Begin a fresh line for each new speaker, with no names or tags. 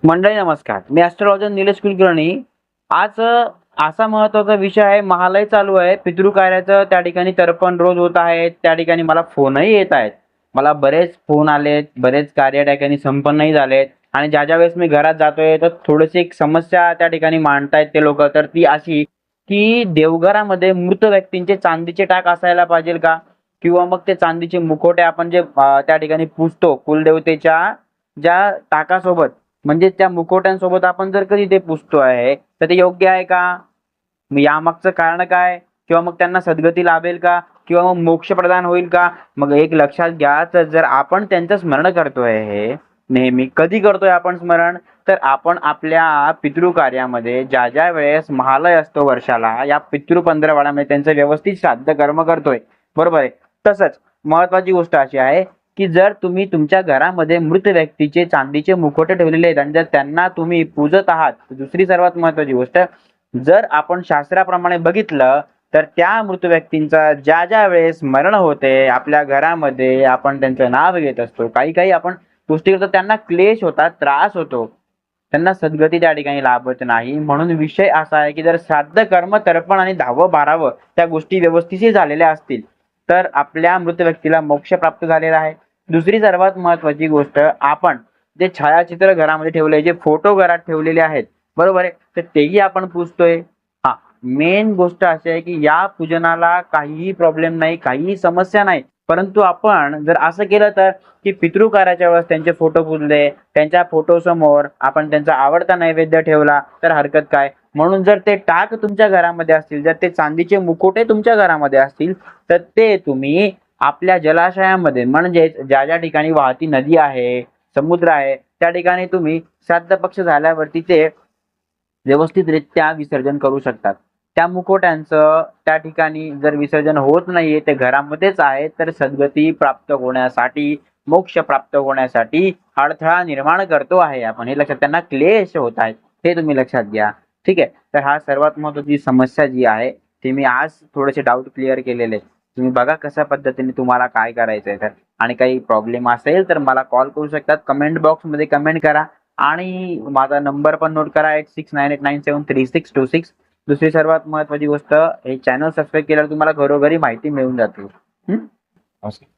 मंडळी नमस्कार. मी ॲस्ट्रोलॉजर निलेश कुलकर्णी. आज असा महत्त्वाचा विषय आहे. महालय चालू आहे. पितृकार्याचं त्या ठिकाणी तर्पण रोज होत आहे. त्या ठिकाणी मला फोनही येत आहेत. मला बरेच फोन आलेत, बरेच कार्य त्या ठिकाणी संपन्नही झालेत आणि ज्या वेळेस मी घरात जातोय तर थोडीशी एक समस्या त्या ठिकाणी मांडतायत ते लोकं. तर ती अशी, की देवघरामध्ये मृत व्यक्तींचे चांदीचे टाक असायला पाहिजेल का? किंवा मग ते चांदीचे मुखवटे आपण जे त्या ठिकाणी पूजतो कुलदेवतेच्या ज्या टाकासोबत म्हणजे त्या मुखवट्यांसोबत आपण जर कधी ते पुसतो आहे, तर ते योग्य आहे का? मग यामागचं कारण काय? किंवा मग त्यांना सद्गती लाभेल का? किंवा मग मोक्ष प्रदान होईल का? मग एक लक्षात घ्या, तर जर आपण त्यांचं स्मरण करतोय हे नेहमी, कधी करतोय आपण स्मरण? तर आपण आपल्या पितृकार्यामध्ये ज्या वेळेस महालय असतो वर्षाला, या पितृ पंधरवड्यामध्ये त्यांचं व्यवस्थित श्राद्ध कर्म करतोय. बरोबर आहे. तसंच महत्त्वाची गोष्ट अशी आहे, की जर तुम्ही तुमच्या घरामध्ये मृत व्यक्तीचे चांदीचे मुखवटे ठेवलेले आहेत आणि जर त्यांना तुम्ही पूजत आहात, दुसरी सर्वात महत्त्वाची गोष्ट, जर आपण शास्त्राप्रमाणे बघितलं तर त्या मृत व्यक्तींचा ज्या वेळेस मरण होते आपल्या घरामध्ये आपण त्यांचं नाव घेत असतो. काही आपण गोष्टी करतो त्यांना क्लेश होतात, त्रास होतो. त्यांना सद्गती त्या ठिकाणी लाभत नाही. म्हणून विषय असा आहे, की जर श्राद्ध, कर्म, तर्पण आणि 10वं-12वं त्या गोष्टी व्यवस्थित झालेल्या असतील, तर आपल्या मृत व्यक्तीला मोक्ष प्राप्त झालेला आहे. दुसरी सर्वात महत्त्वाची गोष्ट, आपण जे छायाचित्र घरामध्ये ठेवले, जे फोटो घरात ठेवलेले आहेत, बरोबर आहे, तर तेही आपण पुजतोय. हां, मेन गोष्ट अशी आहे, की या पूजनाला काहीही प्रॉब्लेम नाही, काहीही समस्या नाही. परंतु आपण जर असं केलं तर, की पितृकार्याच्या वेळेस त्यांचे फोटो पुजले, त्यांच्या फोटोसमोर आपण त्यांचा आवडता नैवेद्य ठेवला, तर हरकत काय? म्हणून जर ते टाक तुमच्या घरामध्ये असतील, जर ते चांदीचे मुखवटे तुमच्या घरामध्ये असतील, तर ते तुम्ही आपल्या जलाशयामध्ये म्हणजेच ज्या ठिकाणी वाहती नदी आहे, समुद्र आहे, त्या ठिकाणी तुम्ही श्राद्ध पक्ष झाल्यावरती ते व्यवस्थितरित्या विसर्जन करू शकतात. त्या मुखवट्यांचं त्या ठिकाणी जर विसर्जन होत नाहीये, ते घरामध्येच आहे, तर सद्गती प्राप्त होण्यासाठी, मोक्ष प्राप्त होण्यासाठी अडथळा निर्माण करतो आहे आपण. हे लक्षात, त्यांना क्लेश होत आहेत, हे तुम्ही लक्षात घ्या. ठीक आहे. तर हा सर्वात महत्त्वाची समस्या जी आहे, ती मी आज थोडेसे डाऊट क्लिअर केलेले. तुम्ही बघा कशा पद्धतीने तुम्हाला काय करायचंय तर. आणि काही प्रॉब्लेम असेल तर मला कॉल करू शकतात. कमेंट बॉक्समध्ये कमेंट करा आणि माझा नंबर पण नोट करा 8698973626. दुसरी सर्वात महत्त्वाची गोष्ट, हे चॅनल सबस्क्राईब केल्यावर तुम्हाला घरोघरी माहिती मिळून जाते.
नमस्कार.